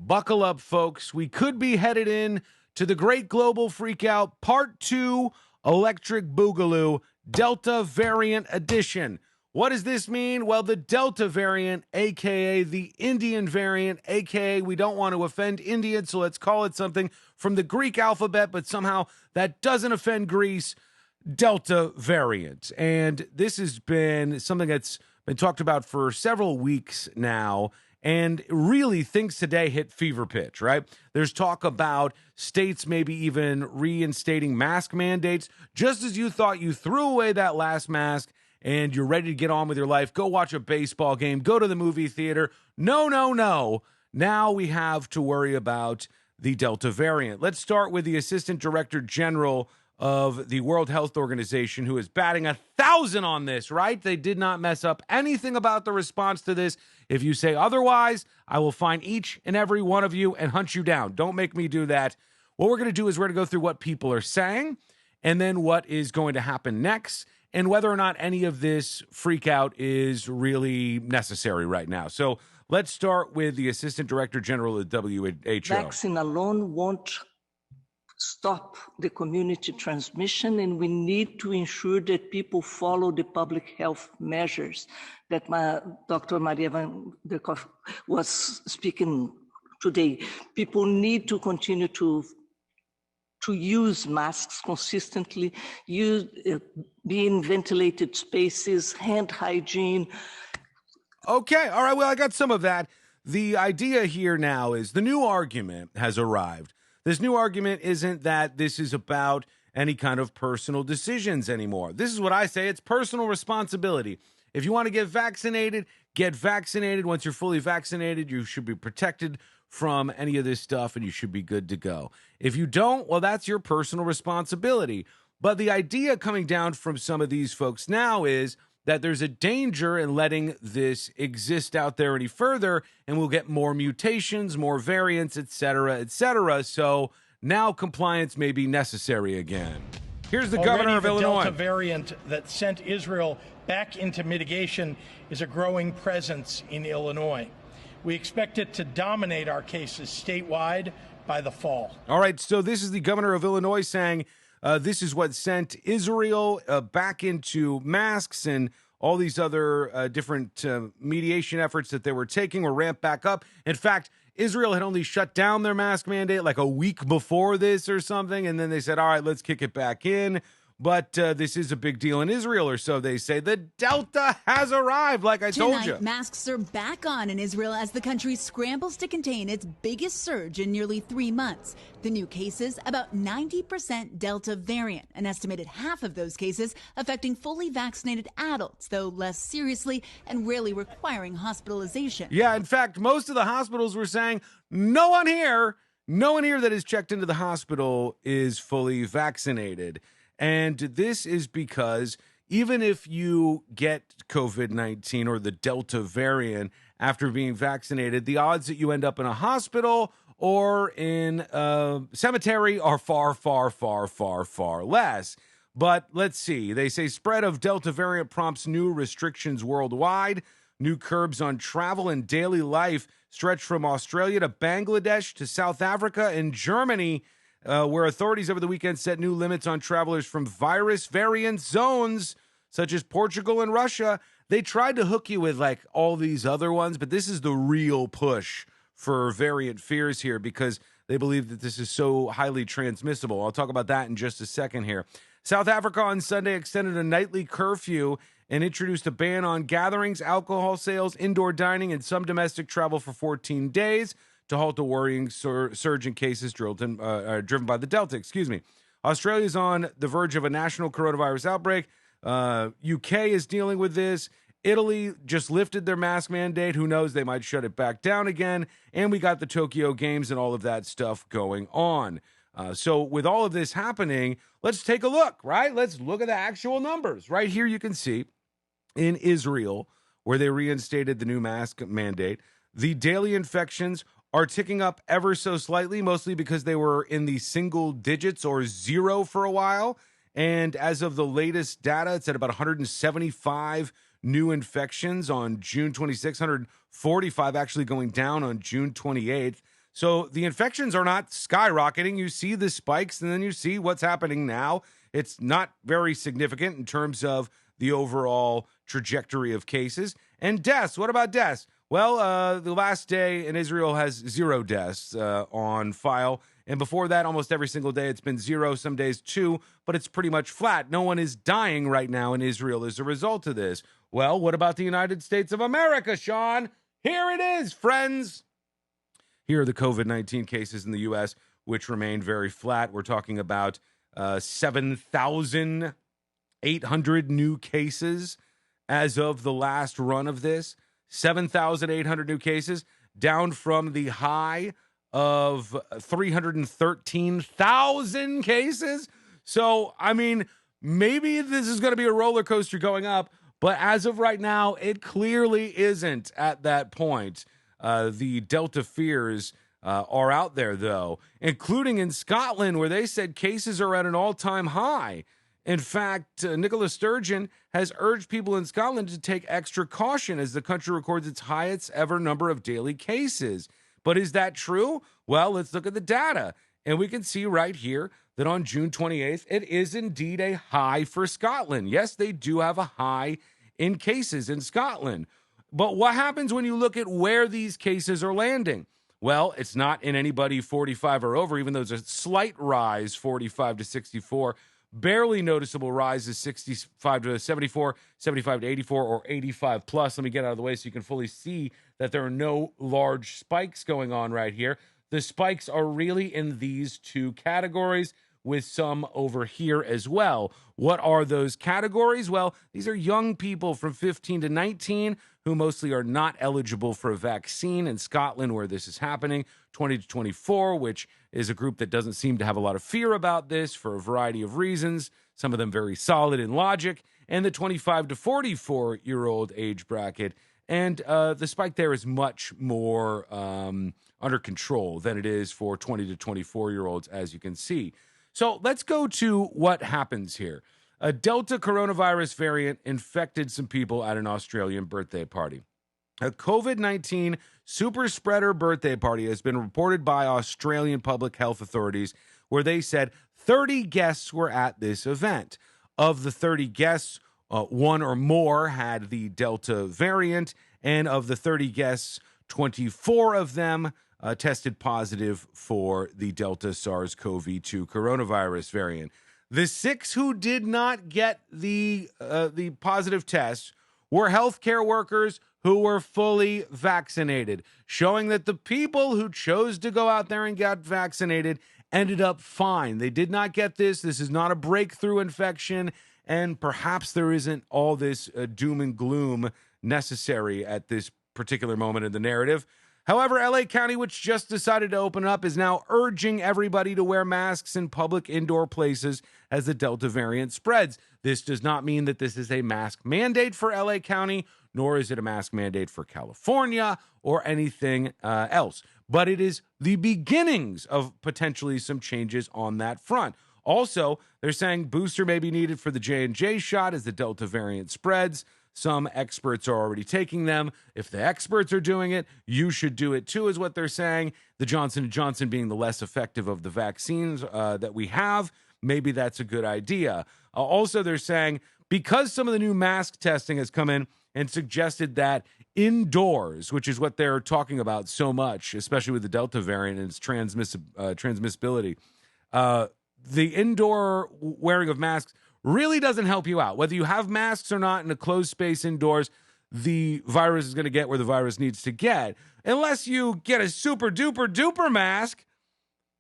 Buckle up, folks. We could be headed in to the Great Global Freakout Part 2 Electric Boogaloo Delta Variant Edition. What does this mean? Well, the Delta variant, a.k.a. the Indian variant, a.k.a. we don't want to offend Indians, so let's call it something from the Greek alphabet, but somehow that doesn't offend Greece, Delta variant. And this has been something that's been talked about for several weeks now, and really things today hit fever pitch, right? There's talk about states maybe even reinstating mask mandates. Just as you thought you threw away that last mask and you're ready to get on with your life, go watch a baseball game, go to the movie theater. No. Now we have to worry about the Delta variant. Let's start with the Assistant Director General of the World Health Organization, who is batting 1,000 on this, right? They did not mess up anything about the response to this. If you say otherwise, I will find each and every one of you and hunt you down. Don't make me do that. What we're going to do is we're going to go through what people are saying and then what is going to happen next and whether or not any of this freak out is really necessary right now. So let's start with the Assistant Director General of the WHO. Vaccine alone won't stop the community transmission, and we need to ensure that people follow the public health measures that Dr. Maria van der Kolk was speaking today. People need to continue to use masks consistently, be in ventilated spaces, hand hygiene. Okay, all right, well, I got some of that. The idea here now is the new argument has arrived. This new argument isn't that this is about any kind of personal decisions anymore. This is what I say. It's personal responsibility. If you want to get vaccinated, get vaccinated. Once you're fully vaccinated, you should be protected from any of this stuff and you should be good to go. If you don't, well, that's your personal responsibility. But the idea coming down from some of these folks now is that there's a danger in letting this exist out there any further, and we'll get more mutations, more variants, et cetera, et cetera. So now compliance may be necessary again. Here's the governor of Illinois. The Delta variant that sent Israel back into mitigation is a growing presence in Illinois. We expect it to dominate our cases statewide by the fall. All right, so this is the governor of Illinois saying this is what sent Israel back into masks, and all these other different mediation efforts that they were taking were ramped back up. In fact, Israel had only shut down their mask mandate like a week before this or something, and then they said, all right, let's kick it back in. But this is a big deal in Israel, or so they say. The Delta has arrived, like I told you. Masks are back on in Israel as the country scrambles to contain its biggest surge in nearly 3 months. The new cases, about 90% Delta variant. An estimated half of those cases affecting fully vaccinated adults, though less seriously and rarely requiring hospitalization. Yeah, in fact, most of the hospitals were saying, no one here that is checked into the hospital is fully vaccinated. And this is because even if you get COVID-19 or the Delta variant after being vaccinated, the odds that you end up in a hospital or in a cemetery are far, far, far, far, far less. But let's see. They say spread of Delta variant prompts new restrictions worldwide. New curbs on travel and daily life stretch from Australia to Bangladesh to South Africa and Germany, where authorities over the weekend set new limits on travelers from virus variant zones, such as Portugal and Russia. They tried to hook you with like all these other ones, but this is the real push for variant fears here because they believe that this is so highly transmissible. I'll talk about that in just a second here. South Africa on Sunday extended a nightly curfew and introduced a ban on gatherings, alcohol sales, indoor dining, and some domestic travel for 14 days. To halt the worrying surge in cases driven by the Delta. Australia is on the verge of a national coronavirus outbreak. UK is dealing with this. Italy just lifted their mask mandate. Who knows? They might shut it back down again. And we got the Tokyo Games and all of that stuff going on. So with all of this happening, let's take a look, right? Let's look at the actual numbers. Right here you can see in Israel, where they reinstated the new mask mandate, the daily infections are ticking up ever so slightly, mostly because they were in the single digits or zero for a while. And as of the latest data, it's at about 175 new infections on June 26th, 145 actually going down on June 28th. So the infections are not skyrocketing. You see the spikes, and then you see what's happening now. It's not very significant in terms of the overall trajectory of cases. And deaths, what about deaths? Well, the last day in Israel has 0 deaths on file. And before that, almost every single day, it's been 0, some days 2, but it's pretty much flat. No one is dying right now in Israel as a result of this. Well, what about the United States of America, Sean? Here it is, friends. Here are the COVID-19 cases in the U.S., which remain very flat. We're talking about 7,800 new cases as of the last run of this. 7,800 new cases, down from the high of 313,000 cases. So, I mean, maybe this is going to be a roller coaster going up, but as of right now, it clearly isn't at that point. The Delta fears are out there, though, including in Scotland, where they said cases are at an all-time high. In fact, Nicola Sturgeon has urged people in Scotland to take extra caution as the country records its highest ever number of daily cases. But is that true? Well, let's look at the data. And we can see right here that on June 28th, it is indeed a high for Scotland. Yes, they do have a high in cases in Scotland. But what happens when you look at where these cases are landing? Well, it's not in anybody 45 or over, even though there's a slight rise, 45 to 64. Barely noticeable rise is 65 to 74, 75 to 84, or 85 plus. Let me get out of the way so you can fully see that there are no large spikes going on right here. The spikes are really in these two categories, with some over here as well. What are those categories? Well, these are young people from 15 to 19 who mostly are not eligible for a vaccine in Scotland, where this is happening. 20 to 24, which is a group that doesn't seem to have a lot of fear about this for a variety of reasons, some of them very solid in logic, and the 25 to 44-year-old age bracket. And the spike there is much more under control than it is for 20 to 24-year-olds, as you can see. So let's go to what happens here. A Delta coronavirus variant infected some people at an Australian birthday party. A COVID-19 super spreader birthday party has been reported by Australian public health authorities, where they said 30 guests were at this event. Of the 30 guests, one or more had the Delta variant, and of the 30 guests, 24 of them tested positive for the Delta SARS-CoV-2 coronavirus variant. The 6 who did not get the positive test were healthcare workers who were fully vaccinated, showing that the people who chose to go out there and get vaccinated ended up fine. They did not get this. This is not a breakthrough infection, and perhaps there isn't all this doom and gloom necessary at this particular moment in the narrative. However, LA County, which just decided to open up, is now urging everybody to wear masks in public indoor places as the Delta variant spreads. This does not mean that this is a mask mandate for LA County, nor is it a mask mandate for California or anything else. But it is the beginnings of potentially some changes on that front. Also, they're saying booster may be needed for the J&J shot as the Delta variant spreads. Some experts are already taking them. If the experts are doing it, you should do it too, is what they're saying. The Johnson & Johnson being the less effective of the vaccines that we have, maybe that's a good idea. Also, they're saying because some of the new mask testing has come in and suggested that indoors, which is what they're talking about so much, especially with the Delta variant and its transmissibility, the indoor wearing of masks really doesn't help you out. Whether you have masks or not in a closed space indoors, the virus is going to get where the virus needs to get. Unless you get a super duper duper mask,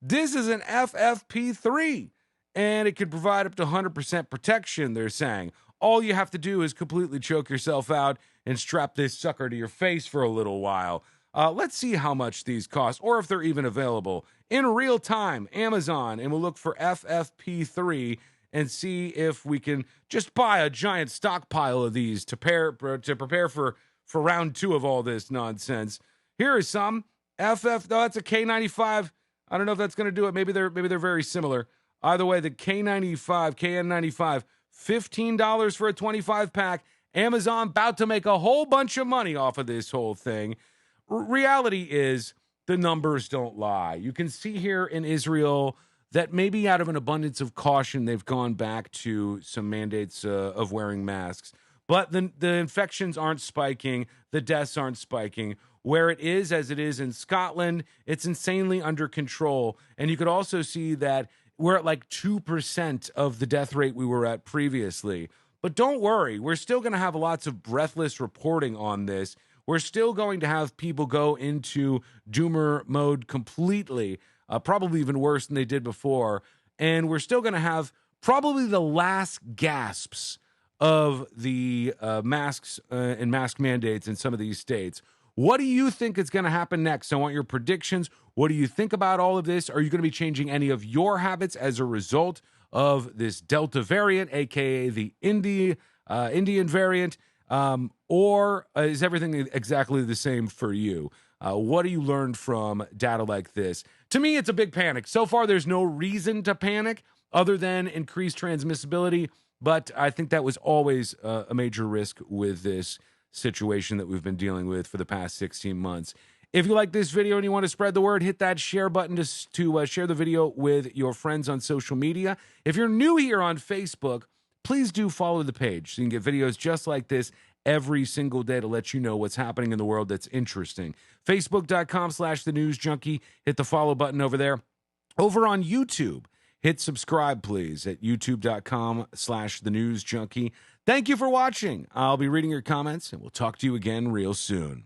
this is an FFP3, and it could provide up to 100% protection, they're saying. All you have to do is completely choke yourself out and strap this sucker to your face for a little while. Let's see how much these cost, or if they're even available in real time. Amazon, and we'll look for FFP3 and see if we can just buy a giant stockpile of these to prepare for round 2 of all this nonsense. Here is some that's a K95. I don't know if that's going to do it. Maybe they're very similar. Either way, the KN95, $15 for a 25 pack. Amazon about to make a whole bunch of money off of this whole thing. Reality is, the numbers don't lie. You can see here in Israel that maybe out of an abundance of caution, they've gone back to some mandates of wearing masks. But the infections aren't spiking. The deaths aren't spiking. Where it is, as it is in Scotland, it's insanely under control. And you could also see that we're at like 2% of the death rate we were at previously. But don't worry, we're still going to have lots of breathless reporting on this. We're still going to have people go into doomer mode completely, probably even worse than they did before. And we're still going to have probably the last gasps of the masks and mask mandates in some of these states. What do you think is going to happen next? I want your predictions. What do you think about all of this? Are you going to be changing any of your habits as a result of this Delta variant, aka the Indian variant? Or is everything exactly the same for you? What do you learn from data like this? To me, it's a big panic. So far, there's no reason to panic other than increased transmissibility, but I think that was always a major risk with this situation that we've been dealing with for the past 16 months. If you like this video and you want to spread the word, hit that share button to share the video with your friends on social media. If you're new here on Facebook, please do follow the page so you can get videos just like this every single day to let you know what's happening in the world that's interesting. Facebook.com/thenewsjunkie. Hit the follow button over there. Over on YouTube, hit subscribe, please, at youtube.com/thenewsjunkie. Thank you for watching. I'll be reading your comments, and we'll talk to you again real soon.